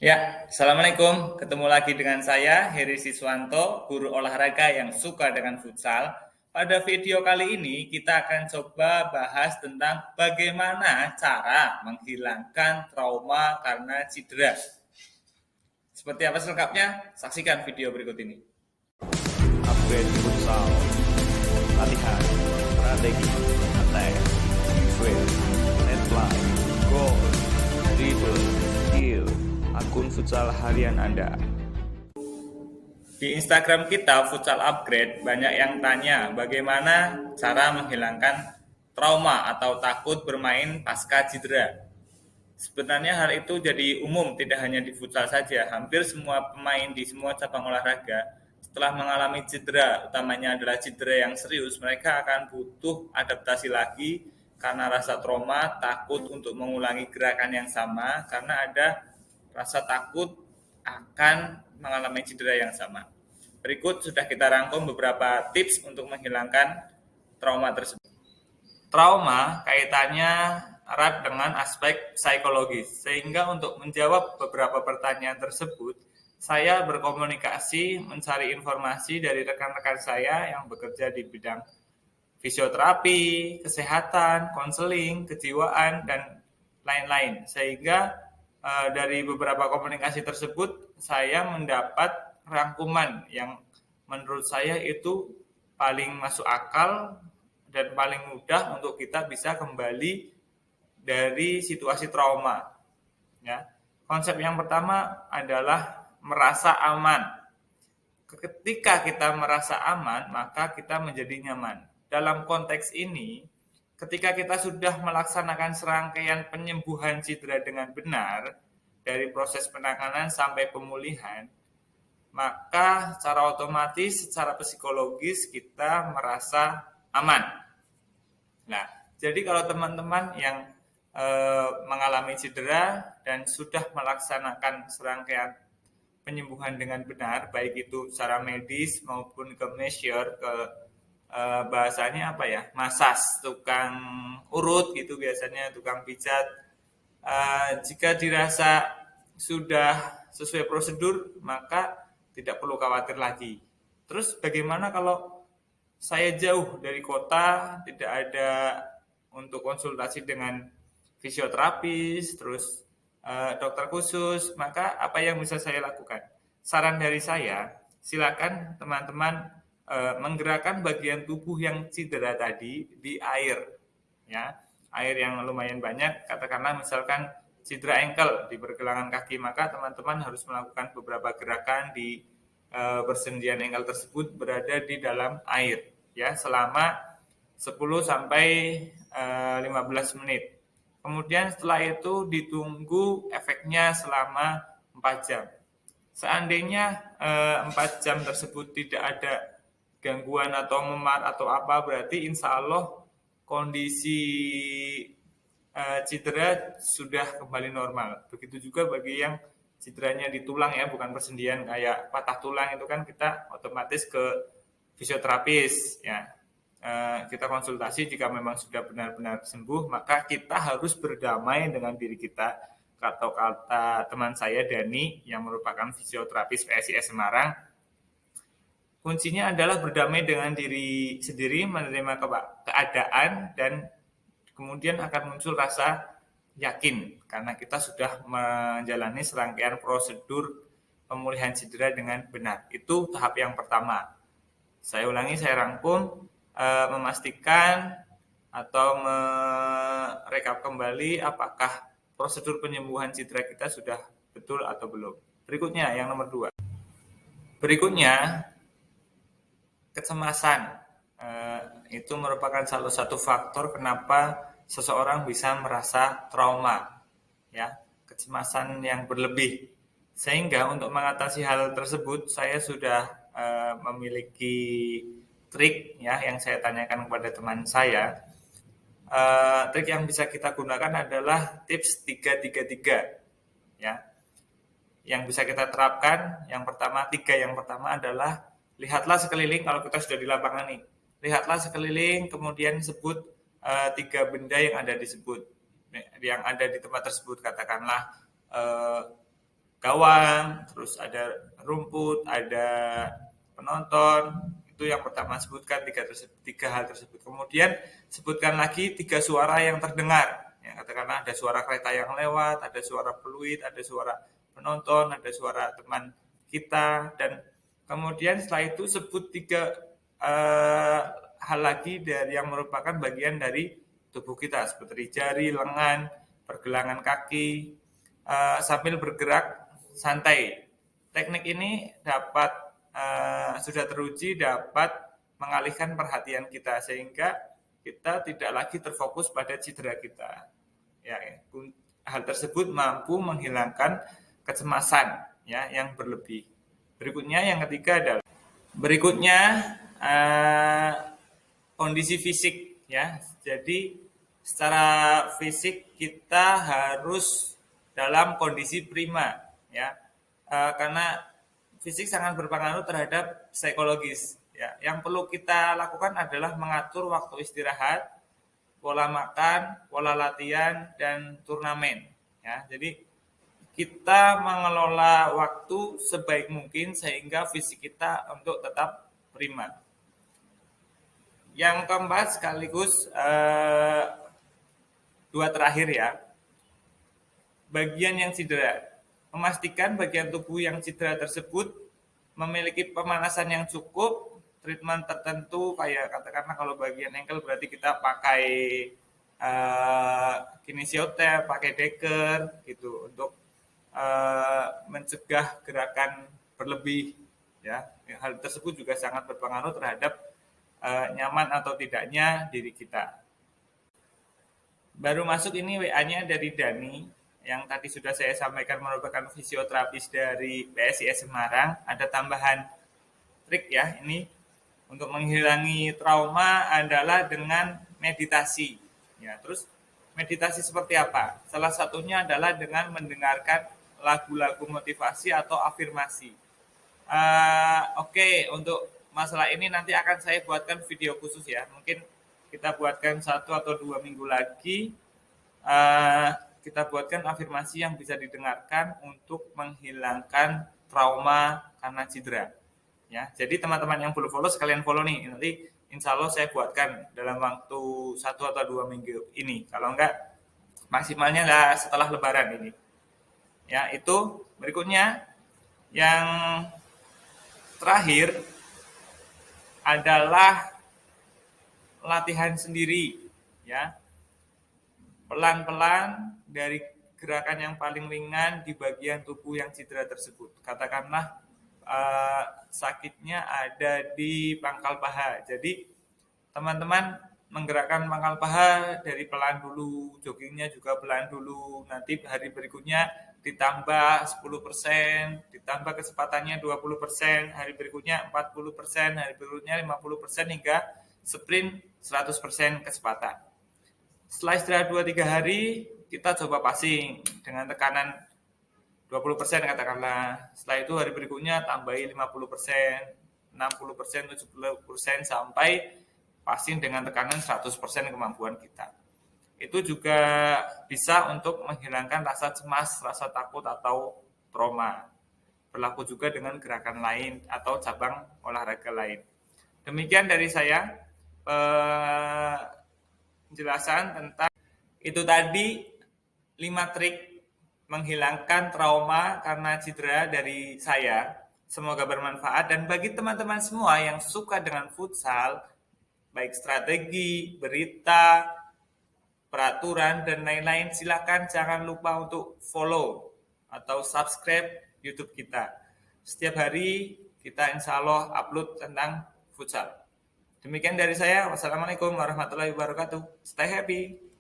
Ya, Assalamualaikum. Ketemu lagi dengan saya, Heri Siswanto, guru olahraga yang suka dengan futsal. Pada video kali ini, kita akan coba bahas tentang bagaimana cara menghilangkan trauma karena cedera. Seperti apa selengkapnya? Saksikan video berikut ini. Upgrade futsal, latihan, strategi, attack, switch, headline, goal, dribble, kill, akun futsal harian Anda. Di Instagram kita, Futsal Upgrade, banyak yang tanya bagaimana cara menghilangkan trauma atau takut bermain pasca cedera. Sebenarnya hal itu jadi umum, tidak hanya di futsal saja. Hampir semua pemain di semua cabang olahraga setelah mengalami cedera, utamanya adalah cedera yang serius, mereka akan butuh adaptasi lagi karena rasa trauma, takut untuk mengulangi gerakan yang sama, karena ada rasa takut akan mengalami cedera yang sama. Berikut sudah kita rangkum beberapa tips untuk menghilangkan trauma tersebut. Trauma kaitannya erat dengan aspek psikologis, sehingga untuk menjawab beberapa pertanyaan tersebut, saya berkomunikasi, mencari informasi dari rekan-rekan saya yang bekerja di bidang fisioterapi, kesehatan, konseling, kejiwaan, dan lain-lain. Sehingga dari beberapa komunikasi tersebut, saya mendapat rangkuman yang menurut saya itu paling masuk akal dan paling mudah untuk kita bisa kembali dari situasi trauma. Ya. Konsep yang pertama adalah merasa aman. Ketika kita merasa aman, maka kita menjadi nyaman. Dalam konteks ini, ketika kita sudah melaksanakan serangkaian penyembuhan cedera dengan benar, dari proses penanganan sampai pemulihan, maka secara otomatis, secara psikologis kita merasa aman. Nah, jadi kalau teman-teman yang mengalami cedera dan sudah melaksanakan serangkaian penyembuhan dengan benar, baik itu secara medis maupun ke measure, ke bahasanya apa ya, masas, tukang urut gitu biasanya, tukang pijat. Jika dirasa sudah sesuai prosedur, maka tidak perlu khawatir lagi. Terus bagaimana kalau saya jauh dari kota, tidak ada untuk konsultasi dengan fisioterapis, terus dokter khusus, maka apa yang bisa saya lakukan? Saran dari saya, silakan teman-teman menggerakkan bagian tubuh yang cedera tadi di air, ya, air yang lumayan banyak. Katakanlah misalkan cedera ankle di pergelangan kaki, maka teman-teman harus melakukan beberapa gerakan di persendian ankle tersebut berada di dalam air, ya, selama 10 sampai 15 menit. Kemudian setelah itu ditunggu efeknya selama 4 jam. Seandainya 4 jam tersebut tidak ada gangguan atau memar atau apa, berarti insya Allah kondisi cedera sudah kembali normal. Begitu juga bagi yang cederanya di tulang, ya, bukan persendian kayak patah tulang, itu kan kita otomatis ke fisioterapis, ya. Kita konsultasi jika memang sudah benar-benar sembuh, maka kita harus berdamai dengan diri kita. Atau kata teman saya Dani yang merupakan fisioterapis PSIS Semarang, kuncinya adalah berdamai dengan diri sendiri, menerima keadaan, dan kemudian akan muncul rasa yakin karena kita sudah menjalani serangkaian prosedur pemulihan cedera dengan benar. Itu tahap yang pertama. Saya ulangi, saya rangkum, memastikan atau merekap kembali apakah prosedur penyembuhan cedera kita sudah betul atau belum. Berikutnya, yang nomor 2. Berikutnya, kecemasan. Itu merupakan salah satu faktor kenapa seseorang bisa merasa trauma, ya, kecemasan yang berlebih. Sehingga untuk mengatasi hal tersebut, saya sudah memiliki trik, ya, yang saya tanyakan kepada teman saya. Trik yang bisa kita gunakan adalah tips 3-3-3, ya, yang bisa kita terapkan. Yang pertama adalah lihatlah sekeliling. Kalau kita sudah di lapangan nih, lihatlah sekeliling, kemudian sebut 3 benda yang ada di tempat tersebut. Katakanlah gawang, terus ada rumput, ada penonton. Itu yang pertama, sebutkan tiga hal tersebut. Kemudian sebutkan lagi 3 suara yang terdengar. Ya, katakanlah ada suara kereta yang lewat, ada suara peluit, ada suara penonton, ada suara teman kita, dan kemudian setelah itu sebut 3 hal lagi dari yang merupakan bagian dari tubuh kita, seperti jari, lengan, pergelangan kaki, sambil bergerak santai. Teknik ini sudah teruji dapat mengalihkan perhatian kita sehingga kita tidak lagi terfokus pada cedera kita. Ya, hal tersebut mampu menghilangkan kecemasan ya yang berlebih. Berikutnya kondisi fisik ya. Jadi secara fisik kita harus dalam kondisi prima ya. Karena fisik sangat berpengaruh terhadap psikologis ya. Yang perlu kita lakukan adalah mengatur waktu istirahat, pola makan, pola latihan, dan turnamen ya. Jadi kita mengelola waktu sebaik mungkin sehingga fisik kita untuk tetap prima. Yang keempat sekaligus dua terakhir ya, bagian yang cedera. Memastikan bagian tubuh yang cedera tersebut memiliki pemanasan yang cukup, treatment tertentu kayak katakanlah kalau bagian ankle berarti kita pakai kinesioterapi, pakai deker gitu untuk mencegah gerakan berlebih ya. Hal tersebut juga sangat berpengaruh terhadap nyaman atau tidaknya diri kita. Baru masuk ini WA-nya dari Dani yang tadi sudah saya sampaikan merupakan fisioterapis dari PSIS Semarang. Ada tambahan trik ya, ini untuk menghilangi trauma adalah dengan meditasi. Ya, terus meditasi seperti apa? Salah satunya adalah dengan mendengarkan lagu-lagu motivasi atau afirmasi. Oke, untuk masalah ini nanti akan saya buatkan video khusus ya. Mungkin kita buatkan 1 atau 2 minggu lagi. Kita buatkan afirmasi yang bisa didengarkan untuk menghilangkan trauma karena cedera. Ya, jadi teman-teman yang belum follow sekalian follow nih. Nanti insya Allah saya buatkan dalam waktu 1 atau 2 minggu ini. Kalau enggak, maksimalnya lah setelah Lebaran ini. Ya, itu berikutnya yang terakhir adalah latihan sendiri. Ya, pelan-pelan dari gerakan yang paling ringan di bagian tubuh yang cedera tersebut. Katakanlah sakitnya ada di pangkal paha. Jadi teman-teman menggerakkan pangkal paha dari pelan dulu, joggingnya juga pelan dulu. Nanti hari berikutnya ditambah 10%, ditambah kecepatannya 20%, hari berikutnya 40%, hari berikutnya 50% hingga sprint 100% kecepatan. Setelah istirahat 2-3 hari, kita coba passing dengan tekanan 20% katakanlah. Setelah itu hari berikutnya tambahi 50%, 60%, 70% sampai passing dengan tekanan 100% kemampuan kita. Itu juga bisa untuk menghilangkan rasa cemas, rasa takut atau trauma. Berlaku juga dengan gerakan lain atau cabang olahraga lain. Demikian dari saya penjelasan tentang itu tadi 5 trik menghilangkan trauma karena cedera dari saya. Semoga bermanfaat dan bagi teman-teman semua yang suka dengan futsal, baik strategi, berita, peraturan, dan lain-lain, silakan jangan lupa untuk follow atau subscribe YouTube kita. Setiap hari kita insya Allah upload tentang futsal. Demikian dari saya. Wassalamualaikum warahmatullahi wabarakatuh. Stay happy.